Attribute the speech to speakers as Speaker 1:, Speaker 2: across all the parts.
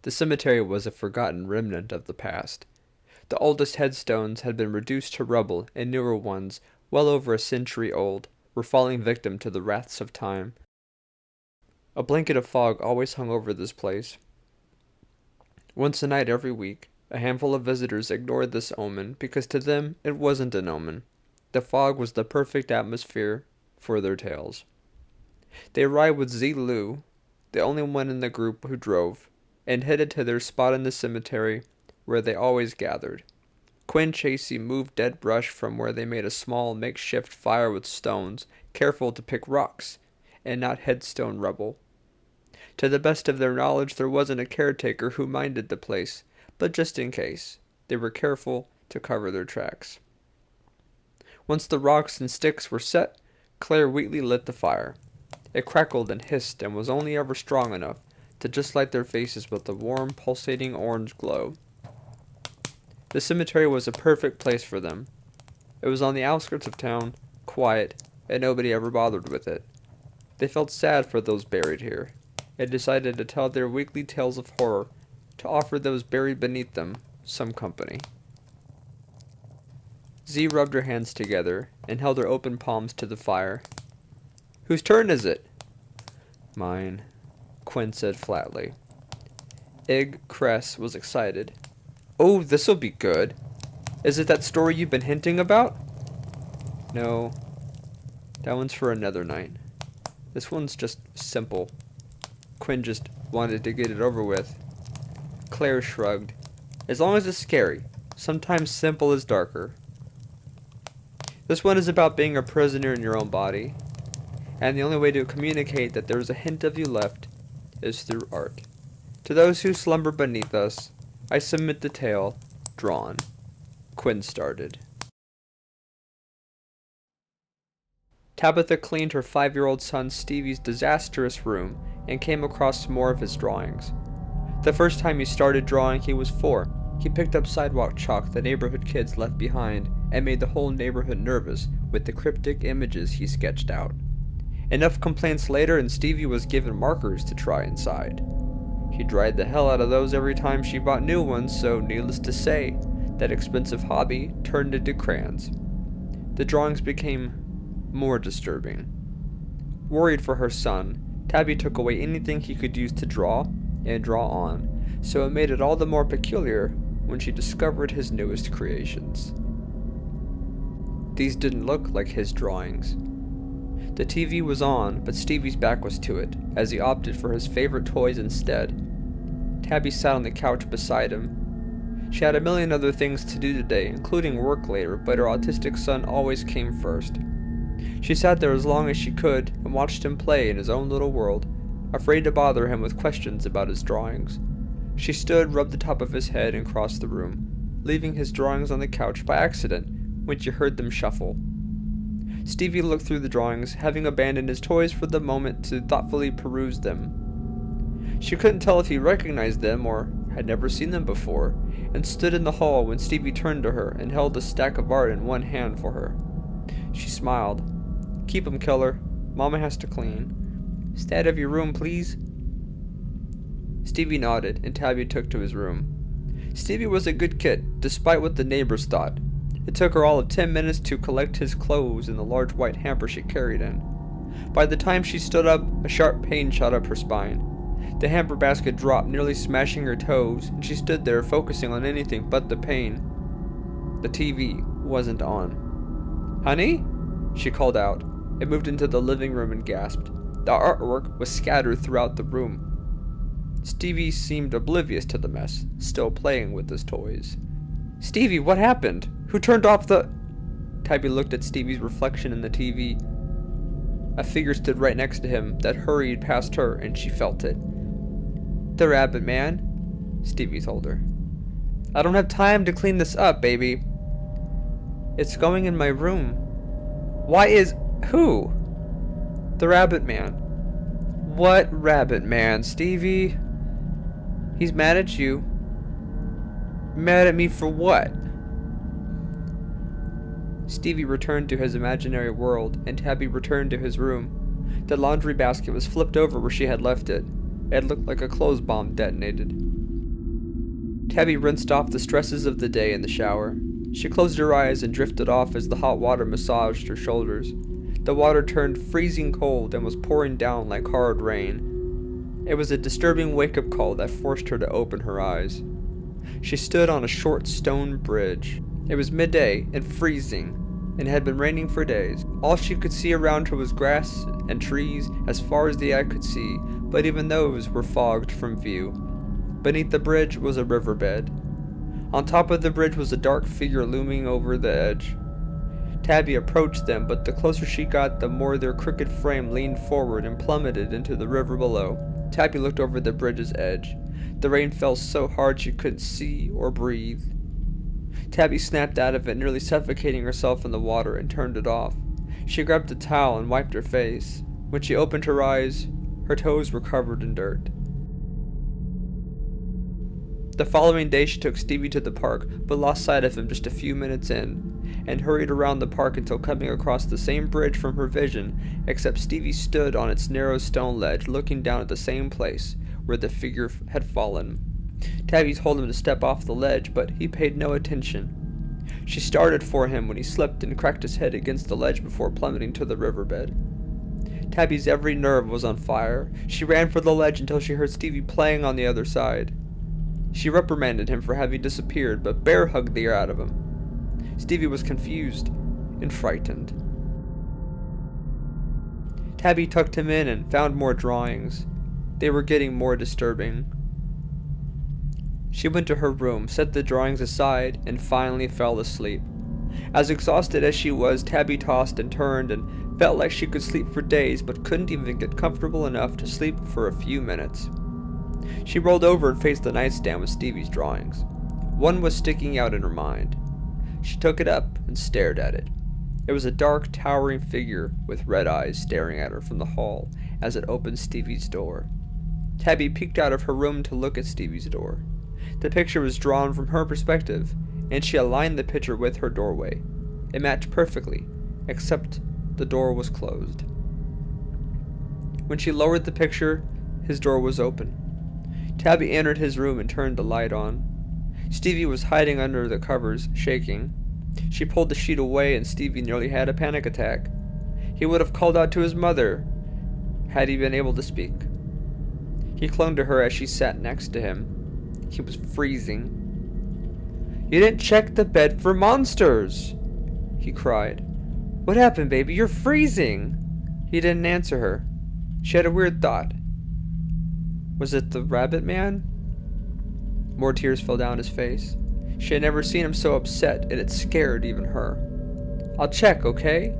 Speaker 1: The cemetery was a forgotten remnant of the past. The oldest headstones had been reduced to rubble, and newer ones, well over a century old, were falling victim to the wraths of time. A blanket of fog always hung over this place. Once a night every week, a handful of visitors ignored this omen because to them it wasn't an omen. The fog was the perfect atmosphere for their tales. They arrived with Lu, the only one in the group who drove, and headed to their spot in the cemetery where they always gathered. Quinn Chasey moved dead brush from where they made a small makeshift fire with stones, careful to pick rocks and not headstone rubble. To the best of their knowledge, there wasn't a caretaker who minded the place, but just in case, they were careful to cover their tracks. Once the rocks and sticks were set, Claire Wheatley lit the fire. It crackled and hissed and was only ever strong enough to just light their faces with a warm, pulsating orange glow. The cemetery was a perfect place for them. It was on the outskirts of town, quiet, and nobody ever bothered with it. They felt sad for those buried here, and decided to tell their weekly tales of horror to offer those buried beneath them some company. Z rubbed her hands together and held her open palms to the fire. "Whose turn is it?" "Mine," Quinn said flatly. Ig Cress was excited. "Oh, this'll be good. Is it that story you've been hinting about?" "No. That one's for another night. This one's just simple. Quinn just wanted to get it over with." Claire shrugged. "As long as it's scary. Sometimes simple is darker. This one is about being a prisoner in your own body, and the only way to communicate that there is a hint of you left is through art. To those who slumber beneath us, I submit the tale, drawn." Quinn started. Tabitha cleaned her 5-year-old son Stevie's disastrous room and came across some more of his drawings. The first time he started drawing, he was 4. He picked up sidewalk chalk the neighborhood kids left behind and made the whole neighborhood nervous with the cryptic images he sketched out. Enough complaints later and Stevie was given markers to try inside. He dried the hell out of those every time she bought new ones, so needless to say, that expensive hobby turned into crayons. The drawings became more disturbing. Worried for her son, Tabby took away anything he could use to draw and draw on, so it made it all the more peculiar when she discovered his newest creations. These didn't look like his drawings. The TV was on, but Stevie's back was to it, as he opted for his favorite toys instead. Tabby sat on the couch beside him. She had a million other things to do today, including work later, but her autistic son always came first. She sat there as long as she could and watched him play in his own little world, afraid to bother him with questions about his drawings. She stood, rubbed the top of his head, and crossed the room, leaving his drawings on the couch by accident when she heard them shuffle. Stevie looked through the drawings, having abandoned his toys for the moment to thoughtfully peruse them. She couldn't tell if he recognized them or had never seen them before, and stood in the hall when Stevie turned to her and held a stack of art in one hand for her. She smiled. "Keep 'em, killer. Mama has to clean. Stay out of your room, please." Stevie nodded, and Tabby took to his room. Stevie was a good kid, despite what the neighbors thought. It took her all of 10 minutes to collect his clothes in the large white hamper she carried in. By the time she stood up, a sharp pain shot up her spine. The hamper basket dropped, nearly smashing her toes, and she stood there focusing on anything but the pain. The TV wasn't on. "Honey?" she called out. It moved into the living room and gasped. The artwork was scattered throughout the room. Stevie seemed oblivious to the mess, still playing with his toys. "Stevie, what happened? Who turned off the—" Tabby looked at Stevie's reflection in the TV. A figure stood right next to him that hurried past her, and she felt it. "The rabbit man," Stevie told her. "I don't have time to clean this up, baby." "It's going in my room." "Why is— who?" "The rabbit man." "What rabbit man, Stevie?" "He's mad at you." "Mad at me for what?" Stevie returned to his imaginary world, and Tabby returned to his room. The laundry basket was flipped over where she had left it. It looked like a clothes bomb detonated. Tabby rinsed off the stresses of the day in the shower. She closed her eyes and drifted off as the hot water massaged her shoulders. The water turned freezing cold and was pouring down like hard rain. It was a disturbing wake-up call that forced her to open her eyes. She stood on a short stone bridge. It was midday and freezing, and had been raining for days. All she could see around her was grass and trees as far as the eye could see, but even those were fogged from view. Beneath the bridge was a riverbed. On top of the bridge was a dark figure looming over the edge. Tabby approached them, but the closer she got, the more their crooked frame leaned forward and plummeted into the river below. Tabby looked over the bridge's edge. The rain fell so hard she couldn't see or breathe. Tabby snapped out of it, nearly suffocating herself in the water, and turned it off. She grabbed a towel and wiped her face. When she opened her eyes, her toes were covered in dirt. The following day she took Stevie to the park, but lost sight of him just a few minutes in, and hurried around the park until coming across the same bridge from her vision, except Stevie stood on its narrow stone ledge looking down at the same place where the figure had fallen. Tabby told him to step off the ledge, but he paid no attention. She started for him when he slipped and cracked his head against the ledge before plummeting to the riverbed. Tabby's every nerve was on fire. She ran for the ledge until she heard Stevie playing on the other side. She reprimanded him for having disappeared, but bear hugged the air out of him. Stevie was confused and frightened. Tabby tucked him in and found more drawings. They were getting more disturbing. She went to her room, set the drawings aside, and finally fell asleep. As exhausted as she was, Tabby tossed and turned and felt like she could sleep for days, but couldn't even get comfortable enough to sleep for a few minutes. She rolled over and faced the nightstand with Stevie's drawings. One was sticking out in her mind. She took it up and stared at it. It was a dark, towering figure with red eyes staring at her from the hall as it opened Stevie's door. Tabby peeked out of her room to look at Stevie's door. The picture was drawn from her perspective, and she aligned the picture with her doorway. It matched perfectly, except the door was closed. When she lowered the picture, his door was open. Tabby entered his room and turned the light on. Stevie was hiding under the covers, shaking. She pulled the sheet away and Stevie nearly had a panic attack. He would have called out to his mother had he been able to speak. He clung to her as she sat next to him. He was freezing. "You didn't check the bed for monsters!" he cried. "What happened, baby? You're freezing!" He didn't answer her. She had a weird thought. Was it the rabbit man? More tears fell down his face. She had never seen him so upset, and it scared even her. "I'll check, okay?"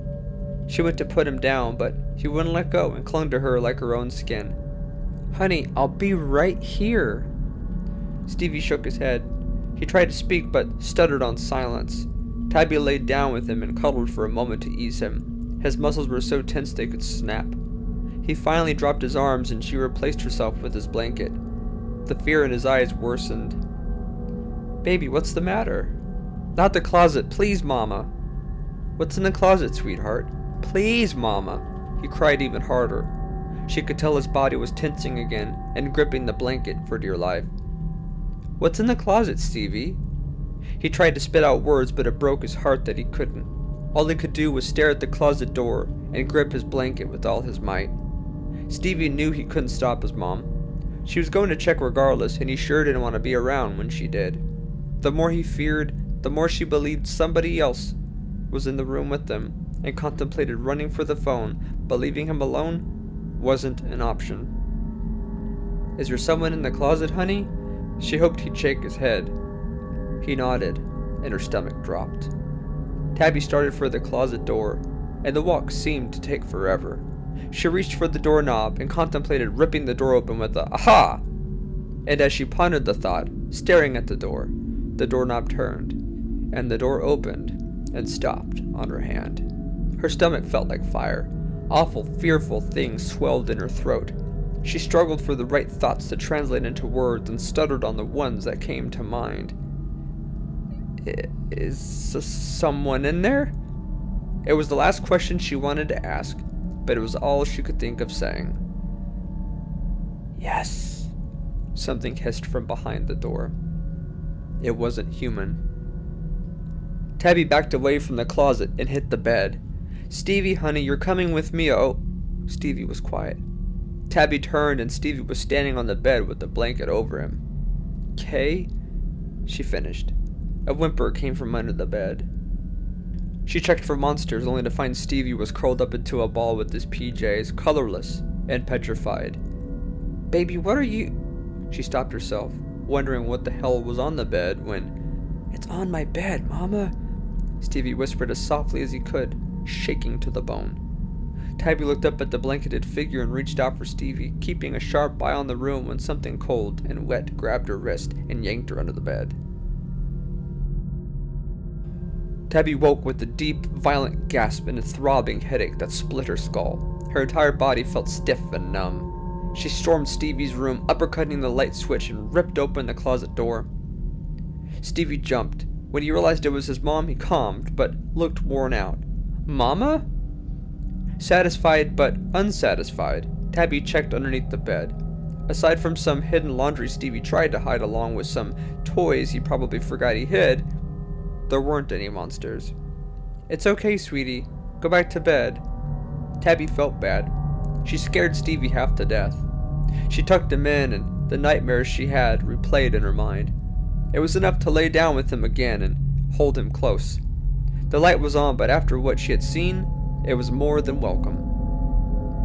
Speaker 1: She went to put him down, but he wouldn't let go and clung to her like her own skin. "Honey, I'll be right here." Stevie shook his head. He tried to speak, but stuttered on silence. Tabby laid down with him and cuddled for a moment to ease him. His muscles were so tense they could snap. He finally dropped his arms and she replaced herself with his blanket. The fear in his eyes worsened. "Baby, what's the matter?" "Not the closet, please, Mama." "What's in the closet, sweetheart?" "Please, Mama." He cried even harder. She could tell his body was tensing again and gripping the blanket for dear life. "What's in the closet, Stevie?" He tried to spit out words, but it broke his heart that he couldn't. All he could do was stare at the closet door and grip his blanket with all his might. Stevie knew he couldn't stop his mom. She was going to check regardless, and he sure didn't want to be around when she did. The more he feared, the more she believed somebody else was in the room with them, and contemplated running for the phone, but leaving him alone wasn't an option. "Is there someone in the closet, honey?" She hoped he'd shake his head. He nodded, and her stomach dropped. Tabby started for the closet door, and the walk seemed to take forever. She reached for the doorknob and contemplated ripping the door open with a "aha!" And as she pondered the thought, staring at the doorknob turned, and the door opened and stopped on her hand. Her stomach felt like fire. Awful, fearful things swelled in her throat. She struggled for the right thoughts to translate into words and stuttered on the ones that came to mind. Is someone in there?" It was the last question she wanted to ask, but it was all she could think of saying. "Yes," something hissed from behind the door. It wasn't human. Tabby backed away from the closet and hit the bed. "Stevie, honey, you're coming with me, oh." Stevie was quiet. Tabby turned and Stevie was standing on the bed with the blanket over him. "Kay?" she finished. A whimper came from under the bed. She checked for monsters, only to find Stevie was curled up into a ball with his PJs, colorless and petrified. "Baby, what are you—" She stopped herself, wondering what the hell was on the bed when— "It's on my bed, Mama," Stevie whispered as softly as he could, shaking to the bone. Tabby looked up at the blanketed figure and reached out for Stevie, keeping a sharp eye on the room when something cold and wet grabbed her wrist and yanked her under the bed. Tabby woke with a deep, violent gasp and a throbbing headache that split her skull. Her entire body felt stiff and numb. She stormed Stevie's room, uppercutting the light switch, and ripped open the closet door. Stevie jumped. When he realized it was his mom, he calmed, but looked worn out. "Mama?" Satisfied but unsatisfied, Tabby checked underneath the bed. Aside from some hidden laundry Stevie tried to hide along with some toys he probably forgot he hid, there weren't any monsters. "It's okay, sweetie. Go back to bed." Tabby felt bad. She scared Stevie half to death. She tucked him in, and the nightmares she had replayed in her mind. It was enough to lay down with him again and hold him close. The light was on, but after what she had seen, it was more than welcome.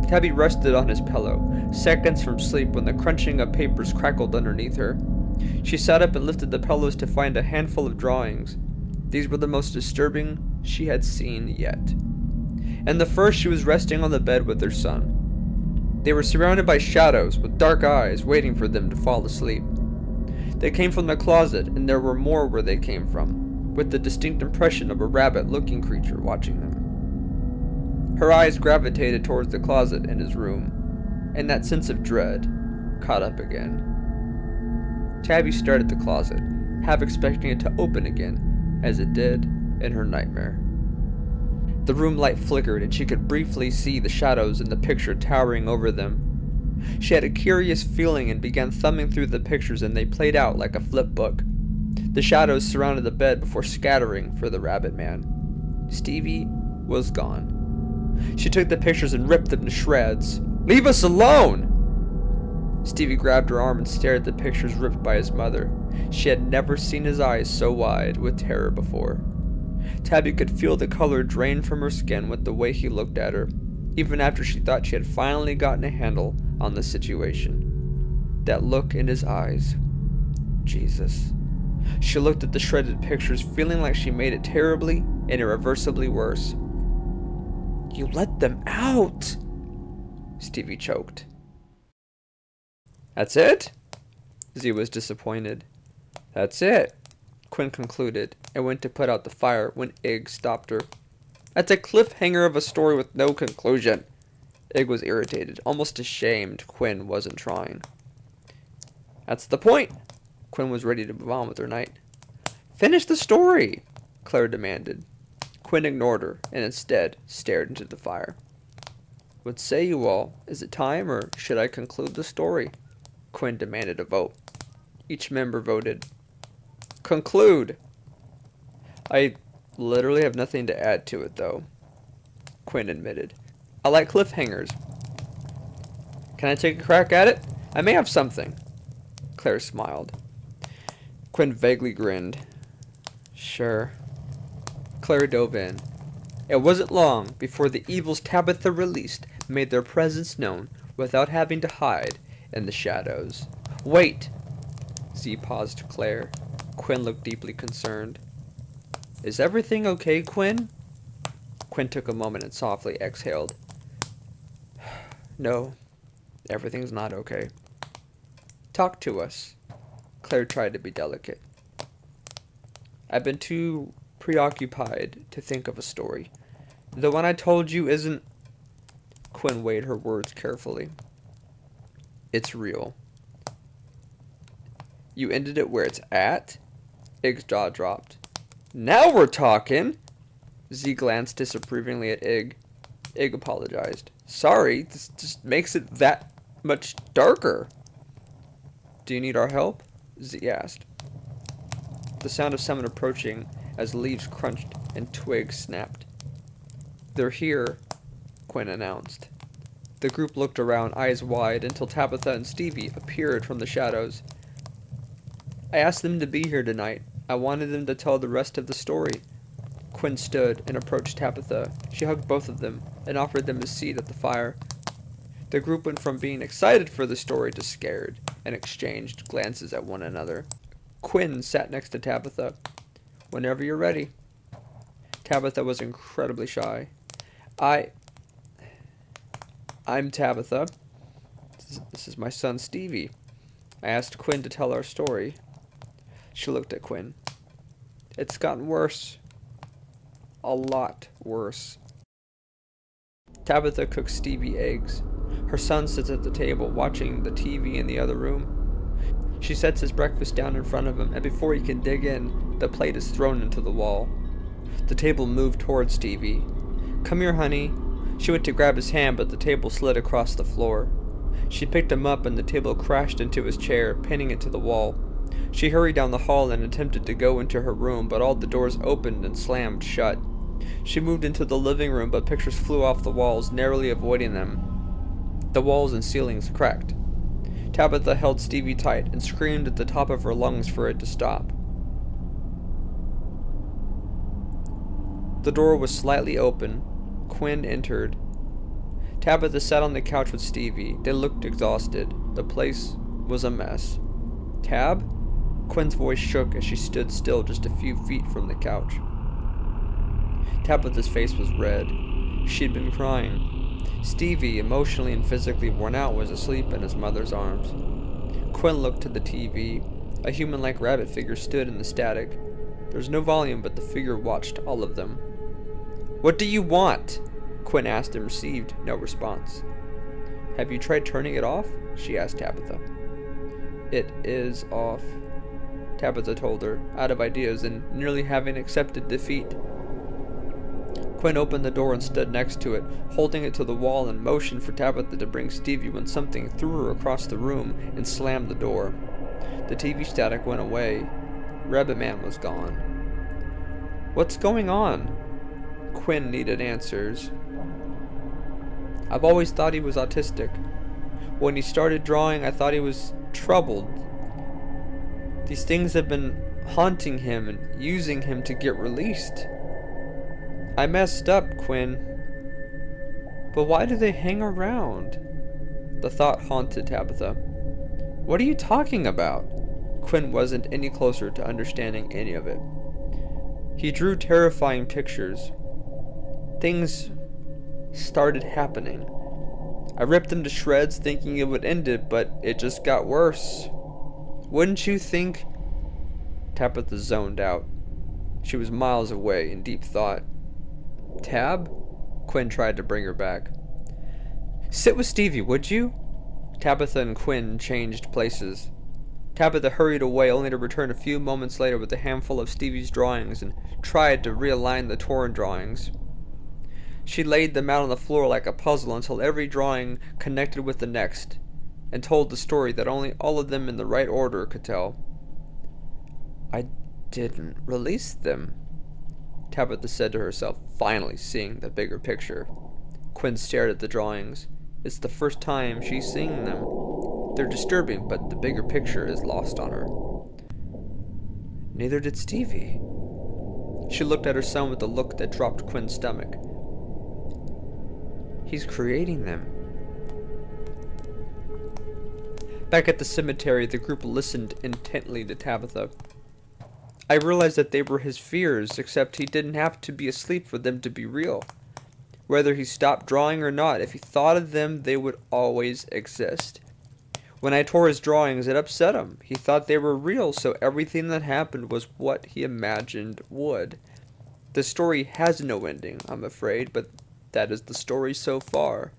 Speaker 1: Tabby rested on his pillow, seconds from sleep when the crunching of papers crackled underneath her. She sat up and lifted the pillows to find a handful of drawings. These were the most disturbing she had seen yet. And the first, she was resting on the bed with her son. They were surrounded by shadows with dark eyes waiting for them to fall asleep. They came from the closet, and there were more where they came from, with the distinct impression of a rabbit-looking creature watching them. Her eyes gravitated towards the closet in his room, and that sense of dread caught up again. Tabby stared at the closet, half expecting it to open again, as it did in her nightmare. The room light flickered, and she could briefly see the shadows in the picture towering over them. She had a curious feeling and began thumbing through the pictures, and they played out like a flip book. The shadows surrounded the bed before scattering for the rabbit man. Stevie was gone. She took the pictures and ripped them to shreds. "Leave us alone!" Stevie grabbed her arm and stared at the pictures ripped by his mother. She had never seen his eyes so wide with terror before. Tabby could feel the color drain from her skin with the way he looked at her, even after she thought she had finally gotten a handle on the situation. That look in his eyes. Jesus. She looked at the shredded pictures, feeling like she made it terribly and irreversibly worse. "You let them out!" Stevie choked. "That's it?" Z was disappointed. "That's it," Quinn concluded, and went to put out the fire when Ig stopped her. "That's a cliffhanger of a story with no conclusion." Ig was irritated, almost ashamed Quinn wasn't trying. "That's the point." Quinn was ready to move on with her night. "Finish the story," Claire demanded. Quinn ignored her, and instead stared into the fire. "What say you all? Is it time, or should I conclude the story?" Quinn demanded a vote. Each member voted. "Conclude." "I literally have nothing to add to it, though," Quinn admitted. "I like cliffhangers." "Can I take a crack at it? I may have something." Claire smiled. Quinn vaguely grinned. "Sure." Claire dove in. It wasn't long before the evils Tabitha released made their presence known without having to hide in the shadows. "Wait!" Z paused Claire. Quinn looked deeply concerned. "Is everything okay, Quinn?" Quinn took a moment and softly exhaled. "No, everything's not okay." "Talk to us." Claire tried to be delicate. "I've been too preoccupied to think of a story. The one I told you isn't..." Quinn weighed her words carefully. "It's real." "You ended it where it's at?" Ig's jaw dropped. "Now we're talking!" Z glanced disapprovingly at Ig. Ig apologized. "Sorry, this just makes it that much darker." "Do you need our help?" Z asked. the sound of someone approaching as leaves crunched and twigs snapped. "They're here," Quinn announced. The group looked around, eyes wide, until Tabitha and Stevie appeared from the shadows. "I asked them to be here tonight. I wanted them to tell the rest of the story." Quinn stood and approached Tabitha. She hugged both of them and offered them a seat at the fire. The group went from being excited for the story to scared, and exchanged glances at one another. Quinn sat next to Tabitha. "Whenever you're ready." Tabitha was incredibly shy. I'm Tabitha. This is my son Stevie. I asked Quinn to tell our story." She looked at Quinn. "It's gotten worse. A lot worse." Tabitha cooks Stevie eggs. Her son sits at the table watching the TV in the other room. She sets his breakfast down in front of him, and before he can dig in, the plate is thrown into the wall. The table moved towards Stevie. "Come here, honey." She went to grab his hand, but the table slid across the floor. She picked him up and the table crashed into his chair, pinning it to the wall. She hurried down the hall and attempted to go into her room, but all the doors opened and slammed shut. She moved into the living room, but pictures flew off the walls, narrowly avoiding them. The walls and ceilings cracked. Tabitha held Stevie tight and screamed at the top of her lungs for it to stop. The door was slightly open. Quinn entered. Tabitha sat on the couch with Stevie. They looked exhausted. The place was a mess. "Tab?" Quinn's voice shook as she stood still just a few feet from the couch. Tabitha's face was red. She'd been crying. Stevie, emotionally and physically worn out, was asleep in his mother's arms. Quinn looked to the TV. A human-like rabbit figure stood in the static. There was no volume, but the figure watched all of them. "What do you want?" Quinn asked and received no response. "Have you tried turning it off?" she asked Tabitha. "It is off," Tabitha told her, out of ideas and nearly having accepted defeat. Quinn opened the door and stood next to it, holding it to the wall and motioned for Tabitha to bring Stevie when something threw her across the room and slammed the door. The TV static went away. Rabbit Man was gone. "What's going on?" Quinn needed answers. "I've always thought he was autistic. When he started drawing, I thought he was troubled. These things have been haunting him and using him to get released. I messed up, Quinn. But why do they hang around?" The thought haunted Tabitha. "What are you talking about?" Quinn wasn't any closer to understanding any of it. "He drew terrifying pictures. Things started happening. I ripped them to shreds thinking it would end it, but it just got worse. Wouldn't you think?" Tabitha zoned out. She was miles away in deep thought. "Tab?" Quinn tried to bring her back. "Sit with Stevie, would you?" Tabitha and Quinn changed places. Tabitha hurried away, only to return a few moments later with a handful of Stevie's drawings and tried to realign the torn drawings. She laid them out on the floor like a puzzle until every drawing connected with the next, and told the story that only all of them in the right order could tell. "I didn't release them," Tabitha said to herself, finally seeing the bigger picture. Quinn stared at the drawings. It's the first time she's seeing them. They're disturbing, but the bigger picture is lost on her. Neither did Stevie. She looked at her son with a look that dropped Quinn's stomach. He's creating them. Back at the cemetery, the group listened intently to Tabitha. I realized that they were his fears, except he didn't have to be asleep for them to be real. Whether he stopped drawing or not, if he thought of them, they would always exist. When I tore his drawings, it upset him. He thought they were real, so everything that happened was what he imagined would. The story has no ending, I'm afraid, but that is the story so far.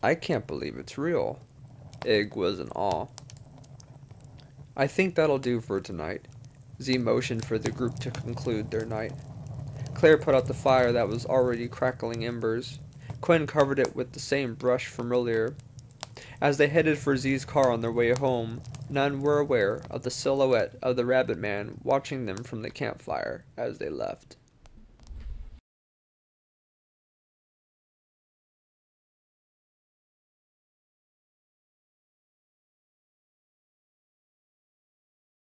Speaker 1: I can't believe it's real. Ig was in awe. I think that'll do for tonight. Z motioned for the group to conclude their night. Claire put out the fire that was already crackling embers. Quinn covered it with the same brush from earlier. As they headed for Z's car on their way home, none were aware of the silhouette of the rabbit man watching them from the campfire as they left.